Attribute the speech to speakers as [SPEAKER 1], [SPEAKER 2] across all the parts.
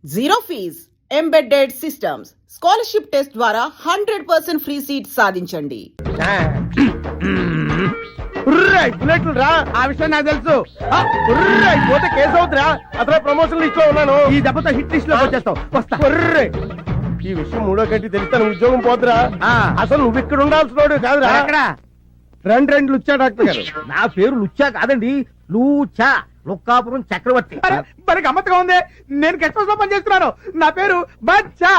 [SPEAKER 1] Zero fees embedded systems scholarship test ద్వారా 100% free seat సాధించండి.
[SPEAKER 2] బుల్లెట్లు రా, ఆ విషయం నాకు తెలుసు. పోతే కేసు అవుతురా, అసలు ప్రమోషన్ లిస్ట్ లో ఉన్నాను. ఈ దెబ్బతో హిట్ లిస్ట్ లో వచ్చేస్తావు. వస్తా. ఈ విషయం మూడో గంటి తెలిస్తే ఉద్యోగం పోతురా. అసలు నువ్వు ఇక్కడ ఉండాల్సిన కాదురా. అక్కడ రెండు లుచ్చా డాక్టర్ గారు.
[SPEAKER 3] నా పేరు లుచ్చా కాదండి, లూచా, లుక్కాపురం చక్రవర్తి.
[SPEAKER 2] మరి గమ్మత్తుగా ఉంది. నేను గెస్ట్ హౌస్ లో పనిచేస్తున్నాను. నా పేరు బచ్చా,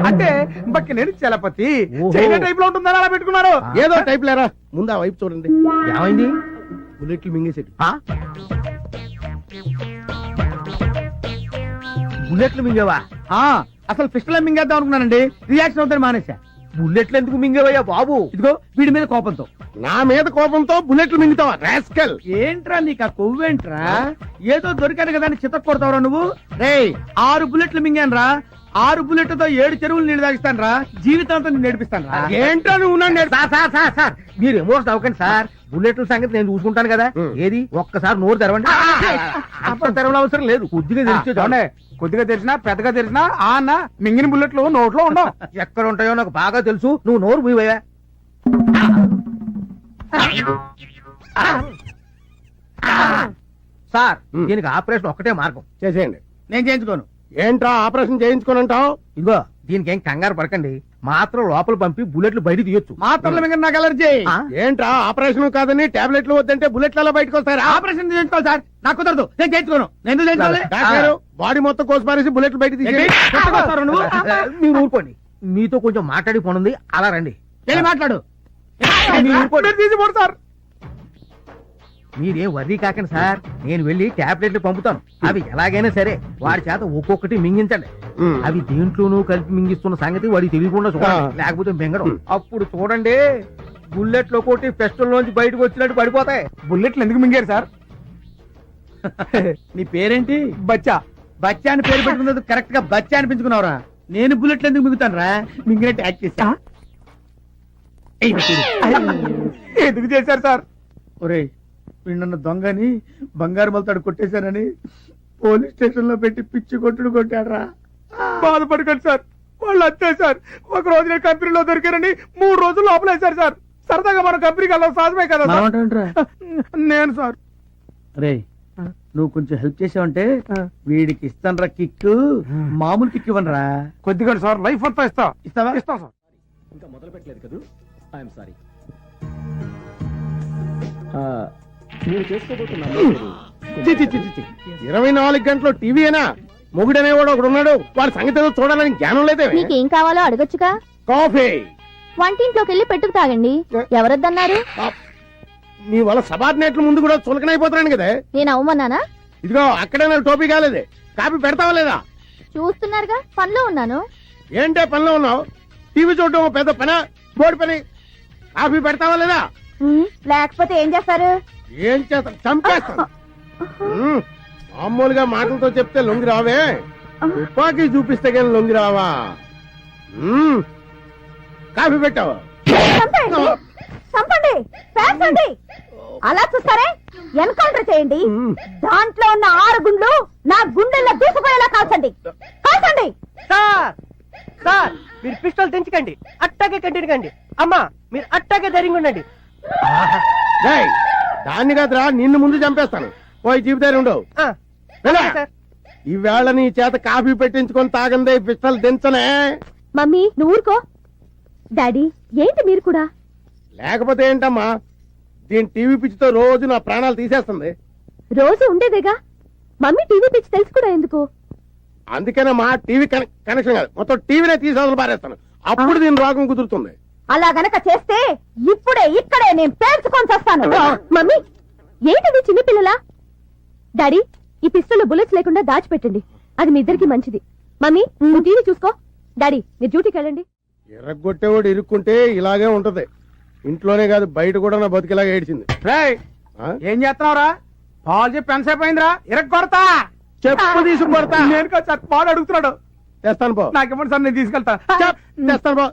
[SPEAKER 2] అంటే బక్కి నేను చలపతి. చైనా టైప్ లో ఉంటుందని అలా పెట్టుకున్నారు. ఏదో టైప్ లేరా. ముందు ఆ వైపు చూడండి.
[SPEAKER 3] ఏమైంది?
[SPEAKER 2] బుల్లెట్లు మింగేసేది.
[SPEAKER 3] బుల్లెట్లు మింగేవా?
[SPEAKER 2] అసలు పిస్టల్ మింగేద్దాం అనుకున్నానండి. రియాక్షన్ అవుతాను మానేసా.
[SPEAKER 3] బుల్లెట్లు ఎందుకు మింగేవయ్యా బాబు?
[SPEAKER 2] ఇదిగో వీడి మీద కోపంతో. నా మీద కోపంతో బుల్లెట్లు మింగుతావా రాస్కల్? ఏంట్రా నీకు ఆ కొవ్వేంట్రా? ఏదో దొరికాను కదా అని చితక్ కొడతావురా నువ్వు. రేయ్ 6 బుల్లెట్లు మింగాను రా. 6 బుల్లెట్లతో 7 చెరువులు నీళ్ళు తాగిస్తాను రా. జీవితాంతం నేను నేర్పిస్తాను రా. ఏంట్రా నువ్వు
[SPEAKER 3] సార్ మీరు ఎమోషన్ అవ్వకండి సార్. బుల్లెట్ల సంగతి నేను చూసుకుంటాను కదా. ఏది ఒక్కసారి నోరు తెరవండి. అప్పుడు తెరవడం అవసరం లేదు, కొద్దిగా తెలిస్తే.
[SPEAKER 2] కొద్దిగా తెలిసినా పెద్దగా తెలిసినా ఆ అన్న మింగిన బుల్లెట్లు నోట్లో ఉండవు.
[SPEAKER 3] ఎక్కడ ఉంటాయో నాకు బాగా తెలుసు. నువ్వు నోరు మూయవయ్యా. సార్ దీనికి ఆపరేషన్ ఒక్కటే మార్గం.
[SPEAKER 2] చేసేయండి. నేను చేయించుకోను. ఏంట్రా ఆపరేషన్ చేయించుకోనంటావు?
[SPEAKER 3] ఇదిగో దీనికి ఏం కంగారు పడకండి. మాత్రం లోపల పంపి బుల్లెట్లు బయట తీయొచ్చు.
[SPEAKER 2] మాత్రలు మింగ నాకు అలర్జీ. ఏంట్రా ఆపరేషన్ కాదని టాబ్లెట్లు వద్దంటే బుల్లెట్లు అలా బయటకు వస్తారా? ఆపరేషన్ చేయించుకోవాలి సార్. నాకు కుదరదు. నేను చేయించుకోను. నేను చేయించుకోవాలి. బాడీ మొత్తం కోసి పారేసి బుల్లెట్లు బయట తీసి
[SPEAKER 3] మీరు ఊరుకోండి. మీతో కొంచెం మాట్లాడి పోనుంది, అలా రండి.
[SPEAKER 2] వెళ్ళి మాట్లాడు. సార్
[SPEAKER 3] మీరేం వర్రీ కాకండి సార్. నేను వెళ్ళి టాబ్లెట్లు పంపుతాను. అవి ఎలాగైనా సరే వాడి చేత ఒక్కొక్కటి మింగించండి. అవి దేంట్లోనూ కలిపి మింగిస్తున్న సంగతి వాడికి తెలియకుండా చూడండి, లేకపోతే మింగడం. అప్పుడు చూడండి బుల్లెట్లు ఒక్కొక్కటి పెస్టల్ నుంచి బయటకు వచ్చినట్టు పడిపోతాయి.
[SPEAKER 2] బుల్లెట్లు ఎందుకు మింగారు సార్? నీ పేరేంటి? బచ్చా. బచ్చా అని పేరు పెట్టుకున్నది కరెక్ట్ గా బచ్చా అనిపించుకున్నావురా. నేను బుల్లెట్లు ఎందుకు మింగుతాను రా? మింగినట్టు యాక్ట్ చేశా. ఎందుకు చేశారు సార్? ఒరే వీళ్ళన్న దొంగని బంగారు మలతాడు కొట్టేశానని పోలీస్ స్టేషన్ లో పెట్టి పిచ్చి కొట్టుడు కొట్టాడరా. బాధపడకండి సార్, వాళ్ళు అంతే సార్. ఒక రోజు నేను కంపెనీలో దొరికారని 3 రోజులు లోపలేశారు సార్. సరదాగా మన కంపెనీకి వెళ్ళాలి సాధమే కదా. నేను సార్ రే నువ్వు కొంచెం హెల్ప్ చేసావంటే వీడికి ఇస్తానరా కిక్. మామూలు కిక్ ఇవ్వనరా. కొద్దిగా సార్ లైఫ్ అంతా ఇస్తావా? ఇస్తాం సార్.
[SPEAKER 4] ఇంకా మొదలు పెట్టలేదు కదా. I'm sorry. మీరు చేసుకోబోతున్నా
[SPEAKER 2] 24 గంటలు టీవీనా? మొగుడనేవాడు ఒకడు ఉన్నాడు. వాడి సంగతి ఏదో చూడాలని జ్ఞానం లేదే.
[SPEAKER 5] మీకేం కావాలో అడగొచ్చుగా.
[SPEAKER 2] కాఫీ
[SPEAKER 5] వంటింట్లోకి వెళ్ళి పెట్టుకు తాగండి. ఎవరొద్దన్నారు?
[SPEAKER 2] నీ వల్ల సబార్డినేట్ల ముందు కూడా చులకనైపోతున్నాను కదా.
[SPEAKER 5] నేను అవమన్నానా?
[SPEAKER 2] ఇదిగో అక్కడే నాకు టోపీ కాలేదే. కాఫీ పెడతావా లేదా?
[SPEAKER 5] చూస్తున్నారుగా పనిలో ఉన్నాను.
[SPEAKER 2] ఏంటే పనిలో ఉన్నావు? టీవీ చూడటం పెద్ద పని, బోర్డు పని. కాఫీ పెడతావా లేదా?
[SPEAKER 5] లేకపోతే ఏం చేస్తారు?
[SPEAKER 2] ఏం చేస్తా? చంపేస్తాను. మామూలుగా మాటలతో చెప్తే లొంగి రావే, తుపాకీ చూపిస్తే కానీ లొంగి రావా? కాఫీ పెట్టావా?
[SPEAKER 5] చంపండి, పేర్చండి. అలా చూస్తారే, ఎన్కౌంటర్ చేయండి. దాంట్లో ఉన్న 6 గుండ్లు నా గుండెల్లో దూసుకుపోయేలా కాల్చండి. కాల్చండి.
[SPEAKER 6] సార్ సార్ మీరు పిస్టల్ తెంచకండి, అట్టాగే కంటినకండి. అమ్మా మీరు అట్టాగే ధైర్యంగా ఉండండి.
[SPEAKER 2] దాన్ని కాదురా, నిన్ను ముందు చంపేస్తాను. పోయి జీవితాలు ఉండవు. ఈవేళ నీ చేత కాఫీ పెట్టించుకొని తాగందే పిస్టల్ దించనే.
[SPEAKER 5] మమ్మీ నువ్వు ఊరుకో. డాడీ ఏంటి మీరు కూడా?
[SPEAKER 2] లేకపోతే ఏంటమ్మా, దీని టీవీ పిచ్చితో రోజు నా ప్రాణాలు తీసేస్తుంది.
[SPEAKER 5] రోజు ఉండేదేగా. మమ్మీ టీవీ పిచ్చి తెలుసు కూడా ఎందుకు?
[SPEAKER 2] అందుకేనమ్మా టీవీ కనెక్షన్ కాదు, మొత్తం టీవీనే తీసేవలు పారేస్తాను. అప్పుడు దీని రోగం కుదురుతుంది.
[SPEAKER 5] అలా గనక చేస్తే ఇప్పుడే ఇక్కడే నేను పేర్చుకొని చేస్తాను. మమ్మీ ఏంటిది చిన్నపిల్లలా? డాడీ ఈ పిస్టల్లో బుల్లెట్స్ లేకుండా దాచిపెట్టండి, అది మీ ఇద్దరికి మంచిది. మమ్మీ నువ్వు టీవీ చూసుకో. డాడీ మీరు డ్యూటీకి వెళ్ళండి.
[SPEAKER 2] ఎర్రగొట్టేవాడు ఇరుక్కుంటే ఇలాగే ఉంటది. ఇంట్లోనే కాదు బయట కూడా నా బతికిలాగా ఏడ్చింది. ఏం చేస్తున్నావురా? పాలు చెప్పి ఎంతసేపు అయిందిరా? ఇరగొడతా, చెప్పు తీసుకు కొడతా. నేను కాదు సార్, పాలు అడుగుతున్నాడు. తెస్తాను పో. నాకేమో సార్, నేను తీసుకెళ్తా. తెస్తాను పో.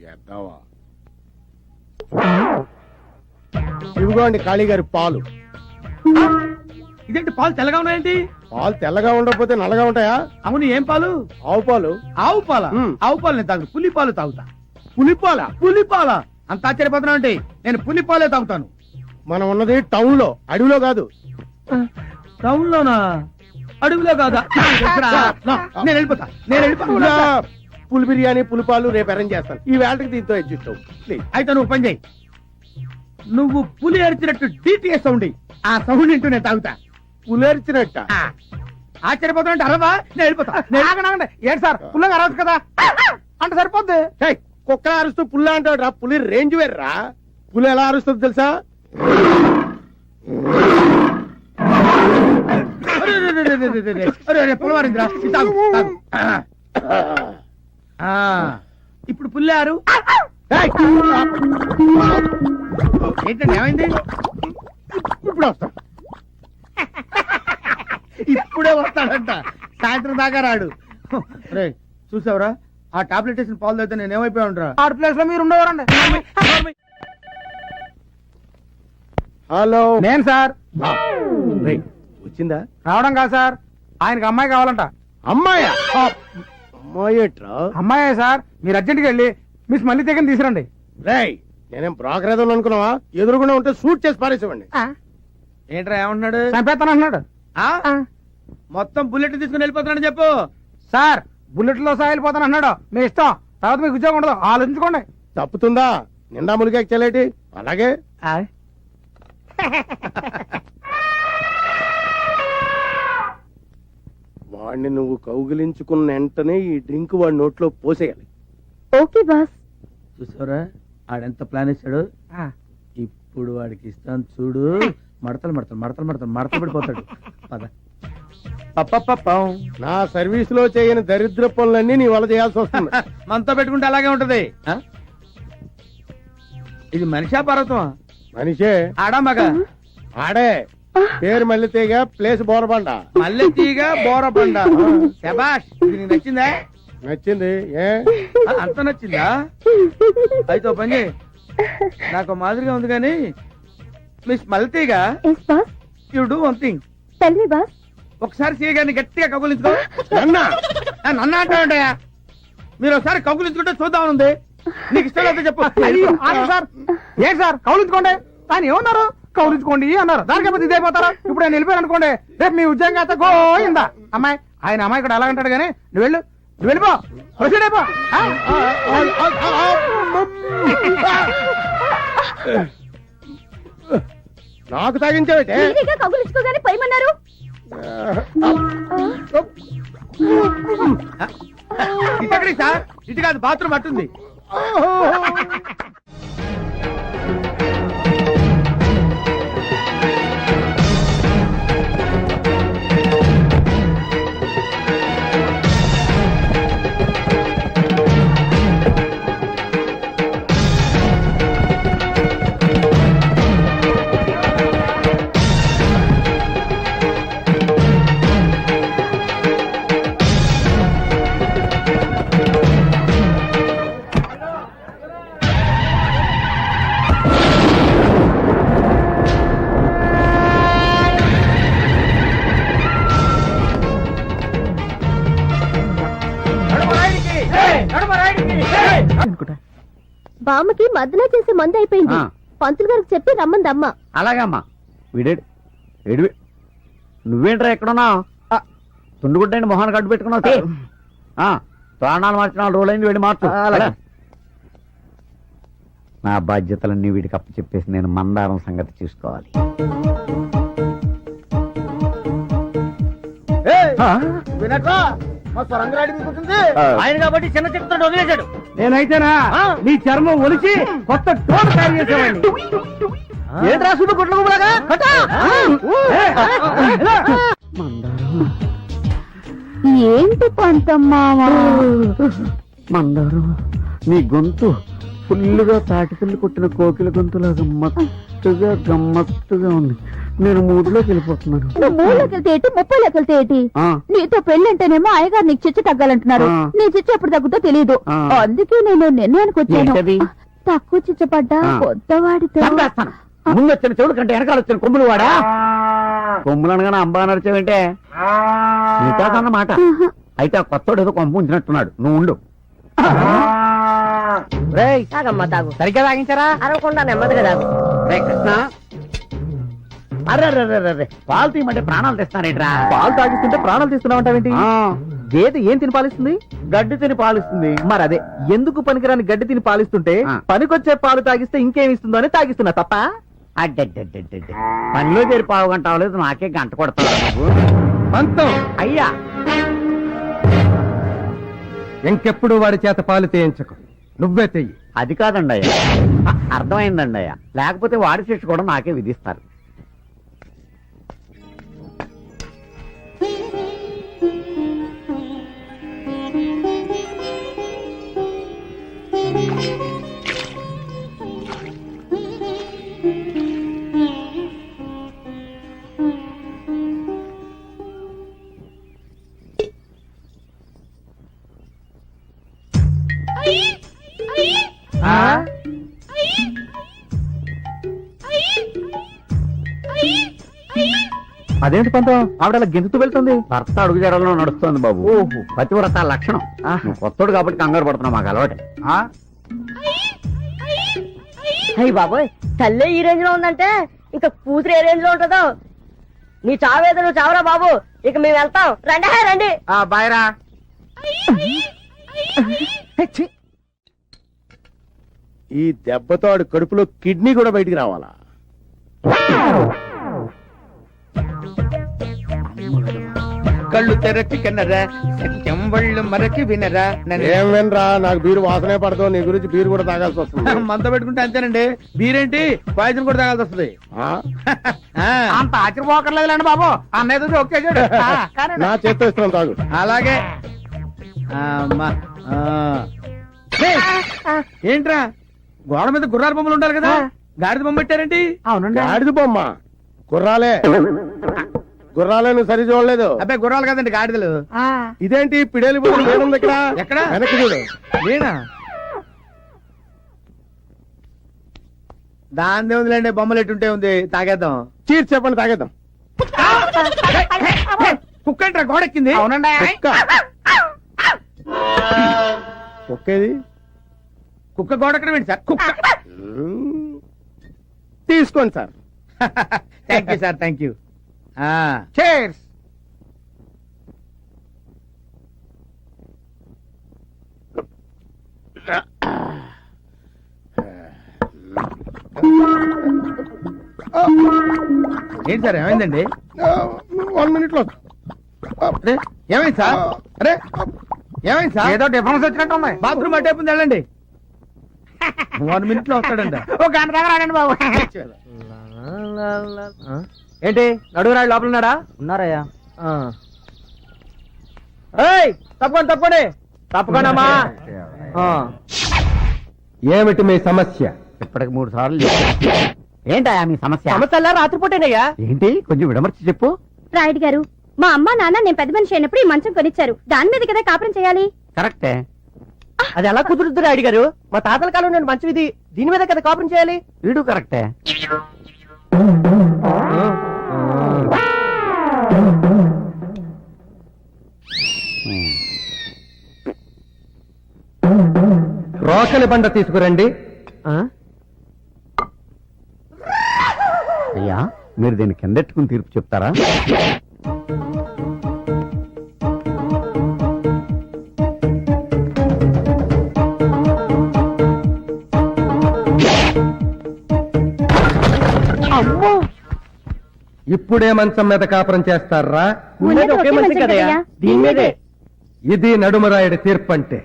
[SPEAKER 2] చేద్దావా? ఇదిగోండి కాళీ గారి పాలు. ఇదేంటి పాలు తెల్లగా ఉన్నాయేంటి?
[SPEAKER 7] పాలు తెల్లగా ఉండకపోతే నల్లగా ఉంటాయా?
[SPEAKER 2] అవును, ఏం పాలు?
[SPEAKER 7] ఆవు పాలు.
[SPEAKER 2] ఆవు పాల? ఆవు పాలు నేను తాగు, పులి పాలు తాగుతా. పులిపాల? పులిపాల అంత ఆశ్చర్యపోతున్నా అంటే నేను పులిపాలే తాగుతాను.
[SPEAKER 7] మనం ఉన్నది టౌన్ లో, అడవిలో కాదు.
[SPEAKER 2] టౌన్ లోనా? అడవిలో కాదా? నేను వెళ్ళిపోతా.
[SPEAKER 7] ఇలా పులి బిర్యానీ పులిపాలు రేపు అరేంజ్ చేస్తాను. ఈ వేళకి దీంతో అడ్జస్ట్ అవ్వు ప్లీజ్.
[SPEAKER 2] అయితే నువ్వు పని చేయి, నువ్వు పులి అరిచినట్టు డిటిఎస్ సౌండ్ ఇయ్యి. ఆ సౌండ్ వింటూ నేను తాగుతా.
[SPEAKER 7] పులేర్చినట్ట.
[SPEAKER 2] ఆశ్చర్యపోతున్నా అంటే అరవా, నేను వెళ్ళిపోతా.
[SPEAKER 3] ఏంటి సార్ పుల్లగా రావచ్చు కదా అంటే సరిపోద్ది.
[SPEAKER 7] ఏయ్, కుక్క అరుస్తూ పుల్ల అంటాడు రా. పులి రేంజ్ వేర్రా. పులి ఎలా అరుస్తుంది తెలుసా?
[SPEAKER 2] పులవారింద్రా, తాగు తాగు. ఇప్పుడు పుల్లారు. ఏంటండి ఏమైంది?
[SPEAKER 7] ఇప్పుడు వస్తా.
[SPEAKER 2] ఇప్పుడే వస్తాడంట, సాయంత్రం దాకా రాడు. రే చూసావురా, ఆ టాబ్లెట్ వేసిన పాలు తాగితే నేను ఏమైపోయా ఉంటా.
[SPEAKER 3] ఆ ప్లేస్ లో మీరు ఉండేవారండి.
[SPEAKER 7] హలో,
[SPEAKER 3] నేను సార్.
[SPEAKER 7] రేయ్, వచ్చిందా?
[SPEAKER 3] రావడం కాదు సార్, ఆయనకి అమ్మాయి కావాలంట.
[SPEAKER 7] అమ్మాయా? అమ్మాయేట్రా?
[SPEAKER 3] అమ్మాయే సార్, మీరు అర్జెంట్కి వెళ్ళి మిస్ మళ్ళీ తెగని తీసురండి.
[SPEAKER 7] రేయ్, నేనేం బ్రోకర్ ఏదో అనుకున్నావా? ఎదురుకుండా ఉంటే షూట్ చేసి పారేసేవండి.
[SPEAKER 2] ఏంట్రా ఏమంటున్నాడు?
[SPEAKER 3] చంపేస్తాను అంటున్నాడు.
[SPEAKER 2] మొత్తం బుల్లెట్ తీసుకుని వెళ్ళిపోతున్నాడు చెప్పు.
[SPEAKER 3] సార్ బుల్లెట్ లో సాగిపోతాను అన్నాడు. మీ ఇష్టం, తర్వాత మీకు ఉద్యోగం ఉండదు, ఆలోచించుకోండి.
[SPEAKER 7] తప్పుతుందా? నిండా ములిగా చెల్లేటి. అలాగే వాడిని నువ్వు కౌగిలించుకున్న వెంటనే ఈ డ్రింక్ వాడి నోట్లో పోసేయాలి.
[SPEAKER 5] Okay boss.
[SPEAKER 2] చూసారా ఆడెంత ప్లాన్ ఇస్తాడు. ఇప్పుడు వాడికి ఇస్తాను చూడు. మడతలు మడతలు మడతలు మడతలు మడతలు పడిపోతాడు. పద. పప్పప్పం.
[SPEAKER 7] నా సర్వీస్ లో చేయని దరిద్ర పనులన్నీ నీ వల్ల చేయాల్సి వస్తుంది.
[SPEAKER 2] మనతో పెట్టుకుంటే అలాగే ఉంటది. ఇది మనిషా పర్వతమా?
[SPEAKER 7] మనిషే.
[SPEAKER 2] ఆడా మగ?
[SPEAKER 7] ఆడే. పేరు మల్లెతీగ, ప్లేస్ బోరబండ.
[SPEAKER 2] మల్లె తీగ బోరబండ. శబాష్, ఇది నీకు నచ్చిందా?
[SPEAKER 7] నచ్చింది. ఏ
[SPEAKER 2] అంత నచ్చిందా? అయితే ఓ పని చేయి, నాకు మాదిరిగా ఉంది కానీ miss Malleteega,
[SPEAKER 5] yes boss.
[SPEAKER 2] You do one thing.
[SPEAKER 5] Tell me boss.
[SPEAKER 2] ఒకసారి సీగాని గట్టిగా కౌగులించుకో.
[SPEAKER 7] నన్నా?
[SPEAKER 2] నన్ను అంటావుంటాయా? మీరు ఒకసారి కౌగులించుకుంటే చూద్దామనుంది. నీకు ఇష్టం లేకపోతే చెప్పు.
[SPEAKER 3] సార్ ఏంటి సార్ కౌలించుకోండి, ఆయన ఏమన్నారు? కౌలించుకోండి అన్నారు, దానికైతే ఇదే అయిపోతారా? ఇప్పుడు నేను వెళ్ళిపోయాను అనుకోండి, రేపు మీ ఉద్యోగం అయితే గోయిందా. అమ్మాయి ఆయన అమ్మాయి కూడా అలాగంటాడు కానీ నువ్వు వెళ్ళు, నువ్వు వెళ్ళిపో, ప్రొసీడ్ అయిపో.
[SPEAKER 7] నాకు తాగించావటే?
[SPEAKER 5] ఈజీగా కబులించుకోగానే పోయమన్నారు.
[SPEAKER 2] ఇటెక్కడికి సార్? ఇటు కాదు, బాత్రూమ్ అట్టుంది.
[SPEAKER 5] బామ్మకి మద్దన చేసే మందు అయిపోయింది. పంతులు గారికి చెప్పి రమ్మందమ్మ.
[SPEAKER 3] అలాగమ్మా. వీడేడు ఏడు నువ్వేంట్రా ఎక్కడున్నావు? తుండుగుడ్డండి మొహాన్ని కట్టు పెట్టుకున్నావు. ప్రాణాలు మార్చిన రోజులైంది, వెళ్ళి మార్చు. నా బాధ్యతలన్నీ వీడికి అప్పు చెప్పేసి నేను మందారం సంగతి చూసుకోవాలి.
[SPEAKER 2] వినట్రా, మా స్వరంగరాడి మీకుంటుంది. ఆయన కాబట్టి చిన్న చెప్తాడు వదిలేశాడు.
[SPEAKER 3] నేనైతేనా నీ చర్మం ఒలిచి కొత్త టోన్ తయారు చేసేవాడిని.
[SPEAKER 2] ఏంట్రా సుడు గుడ్లగా
[SPEAKER 5] ఏంటి పంతమ్మావా?
[SPEAKER 3] మందారం, నీ గొంతు ఫుల్లుగా తాటిపిల్లి కొట్టిన కోకిల గొంతులాగా గమ్మత్తుగా ఉంది. నేను మూడులోకి వెళ్ళిపోతున్నాను.
[SPEAKER 5] నువ్వు మూడులోకి వెళ్తే ఏంటి, 30లోకి వెళ్తే ఏంటి? నీతో పెళ్ళంటేనేమో అయ్యగారు నీకు చిచ్చు తగ్గాలంటున్నారు. నీ చిచ్చు ఎప్పుడు తగ్గుతో తెలియదు. అందుకే నేను నిర్ణయానికి వచ్చాను. తక్కువ చిచ్చు పడ్డా కొత్తవాడితో.
[SPEAKER 3] ముందు వచ్చిన చెవుడు కంటే వెనకాల వచ్చిన కొమ్ములు వాడా.
[SPEAKER 8] కొమ్ములనగానే అంబా నడిచావంటే నీకాదన్నమాట. అయితే ఆ కొత్తోడు ఏదో కొంప ఉంచినట్టున్నాడు, నువ్వు ఉండు.
[SPEAKER 6] తాగమ్మా తాగు. సరిగ్గా తాగించారా? అరవకుండా నెమ్మదిగా తాగు.
[SPEAKER 8] రే కృష్ణ, అర్రే పాలు తీయమంటే ప్రాణాలు తెస్తానేట్రా.
[SPEAKER 3] పాలు తాగిస్తుంటే ప్రాణాలు తీస్తున్నావంటావేంటి? గేదె ఏం తిని పాలిస్తుంది?
[SPEAKER 8] గడ్డి తిని పాలిస్తుంది.
[SPEAKER 3] మరి అదే, ఎందుకు పనికిరాని గడ్డి తిని పాలిస్తుంటే పనికొచ్చే పాలు తాగిస్తే ఇంకేమి ఇస్తుందో అని తాగిస్తున్నా తప్ప.
[SPEAKER 8] అడ్డడ్డడ్డడ్డ పనిలో చేరి పావు గంట అవ్వలేదు, నాకే గంట కొడతావు నువ్వు.
[SPEAKER 3] పంతం
[SPEAKER 8] అయ్యా,
[SPEAKER 3] ఇంకెప్పుడు వాడి చేత పాలు తేయించకు, నువ్వే తెయ్యి.
[SPEAKER 8] అది కాదండి అయ్యా, అర్థమైందండి అయ్యా. లేకపోతే వాడి శిక్ష కూడా నాకే విధిస్తారు.
[SPEAKER 3] అదేంటి పంతం, ఆవిడ గెంతుతూ వెళ్తుంది?
[SPEAKER 8] భర్త అడుగు జడలో నడుస్తోంది బాబు. పతివ్రత లక్షణం. నువ్వు కొత్తోడు కాబట్టి కంగారు పడుతున్నావు, మాకు అలవాటే.
[SPEAKER 6] అయ్యి బాబోయ్, తల్లే ఈ రేంజ్ లో ఉందంటే ఇక కూతురు ఏ రేంజ్ లో ఉంటుందో. నీ చావేదో నువ్వు చావరా బాబు, ఇక మేము వెళ్తాం. రండి రండి.
[SPEAKER 3] బాయ్రా.
[SPEAKER 7] ఈ దెబ్బతో ఆడు కడుపులో కిడ్నీ కూడా బయటికి రావాలా?
[SPEAKER 2] కళ్ళు తెరచి కన్నరా, సత్యం వళ్ళు మరచి వినరా.
[SPEAKER 7] ఏం వినరా, నాకు బీరు వాసనే పడతావు. నీ గురించి బీరు కూడా తాగాల్సి వస్తుంది.
[SPEAKER 2] మంత పెట్టుకుంటే అంతేనండి. బీరేంటి, పాయసం కూడా తాగాల్సి వస్తుంది.
[SPEAKER 8] అంత ఆశ్చర్యపోకర్లేదులేండి బాబు, అన్నయ్య ఓకే చూడు.
[SPEAKER 7] నా చేత్తో ఇస్తున్నాను, తాగు.
[SPEAKER 2] అలాగే. అమ్మా. ఏంట్రా, గోడ మీద గుర్రాల బొమ్మలు ఉండాలి కదా, గాడిద బొమ్మ పెట్టారేంటి?
[SPEAKER 8] అవునండి.
[SPEAKER 7] గాడిద బొమ్మ? గుర్రాలే గుర్రాలే, నువ్వు సరి చూడలేదు.
[SPEAKER 2] అబ్బాయి గుర్రాలు కదండి, గాడిదలు.
[SPEAKER 7] ఇదేంటి పిడేలి బొమ్మ లేనుంది ఇక్కడ?
[SPEAKER 2] ఎక్కడ?
[SPEAKER 7] వెనక్కి చూడు.
[SPEAKER 2] లేనా? దాని ఉందిలేండి, బొమ్మలు ఎట్టుంటే ఉంది. తాగేద్దాం.
[SPEAKER 7] చీర్ చెప్పండి, తాగేద్దాం.
[SPEAKER 2] కుక్క ఏంట్రా గోడెక్కింది?
[SPEAKER 8] అవునండి.
[SPEAKER 7] కుక్కేది?
[SPEAKER 2] కుక్క గోడెక్కడం ఏంటి సార్? కుక్క.
[SPEAKER 7] తీసుకోండి sir.
[SPEAKER 2] Thank you sir, thank you. Chairs. ఏంటి సార్, ఏమైందండి?
[SPEAKER 7] 1 minute లో.
[SPEAKER 2] అరే ఏమైంది సార్? అరే ఏమైంది సార్?
[SPEAKER 8] ఏదో డిఫరెన్స్ వచ్చినట్టు ఉంది.
[SPEAKER 2] బాత్రూమ్ అటే ఉంది, వెళ్ళండి. 1 minute లో వస్తాడండి.
[SPEAKER 8] ఓ గంట దాకా రాడండి బాబు.
[SPEAKER 3] ఏంటి, నడుగురాడు లోపల ఉన్నాడా?
[SPEAKER 6] ఉన్నారయ్యా.
[SPEAKER 3] తప్పకుండా తప్పండి, తప్పకుండా. ఏమిటి మీ సమస్య?
[SPEAKER 8] ఇప్పటికి 3 సార్లు ఏంటయ్యా మీ సమస్య?
[SPEAKER 6] సమస్య రాత్రిపూటేనయ్యా.
[SPEAKER 8] ఏంటి, కొంచెం విడమర్చి చెప్పు.
[SPEAKER 5] రాయుడు గారు, మా అమ్మ నాన్న నేను పెద్ద మనిషి అయినప్పుడు ఈ మంచం కొనిచ్చారు. దాని మీద కదా కాపురం చేయాలి.
[SPEAKER 8] కరెక్టే.
[SPEAKER 6] అది ఎలా కుదురుద్దు రాయుడు గారు? మా తాతల కాలం నేను మంచి ఇది, దీని మీద కదా కాపురం చేయాలి.
[SPEAKER 8] వీడు కరెక్టే.
[SPEAKER 3] రోకలి బండ తీసుకురండి.
[SPEAKER 8] అయ్యా, మీరు దీన్ని కిందెట్టుకుని తీర్పు చెప్తారా?
[SPEAKER 3] ఇప్పుడే మంచం మీద కాపురం చేస్తారా?
[SPEAKER 5] ఉన్నది ఒకే మంచం కదయ్యా, దీని మీదే.
[SPEAKER 3] ఇది నడుమరాయుడి తీర్పు అంటే.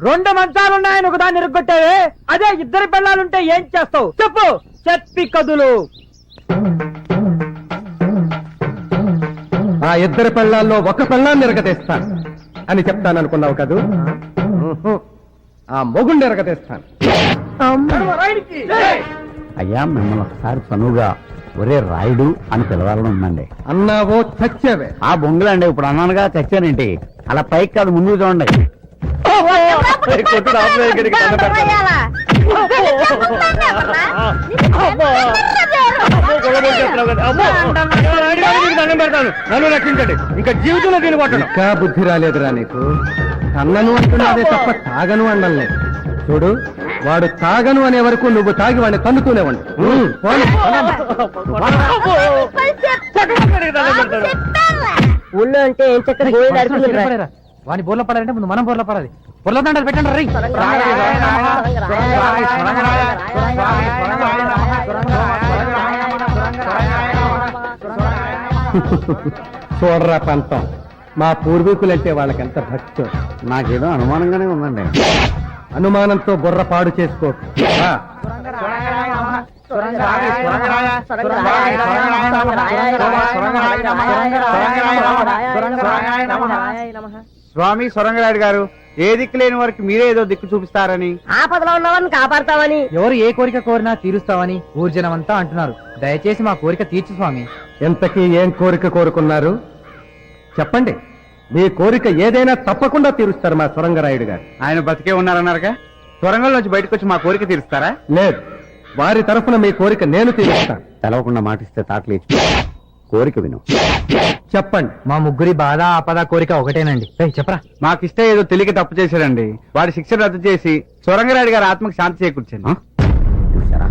[SPEAKER 6] రెండు మంచాలున్నాయని ఒకదాన్ని ఇరుగ్గొట్టావే, అదే ఇద్దరు పిల్లలుంటే ఏం చేస్తావు చెప్పు. చెప్పి కదులు.
[SPEAKER 3] ఆ ఇద్దరు పెళ్ళాల్లో ఒక పెళ్ళాన్ని ఎరగతీస్తాను అని చెప్తాననుకున్నావు కదూ? ఆ మొగుండి ఎరగతీస్తాను.
[SPEAKER 8] అయ్యా, మిమ్మల్ని ఒకసారి చనువుగా ఒరే రాయుడు అని పిలవాలని ఉందండి.
[SPEAKER 2] అన్నావో చచ్చావే.
[SPEAKER 8] ఆ బొంగులండి ఇప్పుడు అన్నానుగా చచ్చానేంటి. అలా పైకి కాదు ముందుకు చూడండి.
[SPEAKER 2] నన్ను రక్షించండి. ఇంకా జీవితంలో దీని కొట్టను. ఇంకా బుద్ధి రాలేదురా నీకు. అన్నను అంటున్నాదే తప్ప తాగను అనలేదు. చూడు, వాడు తాగను అనే వరకు నువ్వు తాగి వాడిని తన్నుతూనే ఉండు.
[SPEAKER 6] ఊళ్ళో అంటే ఏం చక్కగా గోళీలు ఆడుకుంటున్నారు.
[SPEAKER 3] వాని బోర్లో పడాలంటే ముందు మనం బోర్లో పడాలి. బోర్లో దండాలు పెట్టండి రై.
[SPEAKER 2] చూడరా పంతం, మా పూర్వీకులంటే వాళ్ళకెంత భక్తి.
[SPEAKER 8] నాకేదో అనుమానంగానే ఉందండి.
[SPEAKER 2] అనుమానంతో బుర్ర పాడు చేసుకో.
[SPEAKER 3] స్వామి సొరంగరాయుడు గారు, ఏ దిక్కు లేని వారికి మీరే ఏదో దిక్కు చూపిస్తారని,
[SPEAKER 6] ఆపదలో ఉన్నవారిని కాపాడతామని,
[SPEAKER 3] ఎవరు ఏ కోరిక కోరినా తీరుస్తామని ఊర్జనమంతా అంటున్నారు. దయచేసి మా కోరిక తీర్చు స్వామి.
[SPEAKER 2] ఎంతకీ ఏం కోరిక కోరుకున్నారు చెప్పండి. మీ కోరిక ఏదైనా తప్పకుండా తీరుస్తారు మా సొరంగరాయుడు గారు.
[SPEAKER 3] ఆయన బతికే ఉన్నారన్నారుగా, సొరంగంలోంచి బయటకు వచ్చి మా కోరిక తీరుస్తారా?
[SPEAKER 2] లేదు, వారి తరఫున మీ కోరిక నేను తీరుస్తాను.
[SPEAKER 8] తెలవకుండా మాటిస్తే తాటలేచి కోరిక విను.
[SPEAKER 2] చెప్పండి.
[SPEAKER 3] మా ముగ్గురి బాధ ఆపద కోరిక ఒకటేనండి. చెప్పరా. మాకిష్ట ఏదో తెలియక తప్పు చేశాడండి. వాడి శిక్ష రద్దు చేసి సొరంగరాయుడు గారి ఆత్మకు శాంతి చేకూర్చండి.
[SPEAKER 8] చూసారా,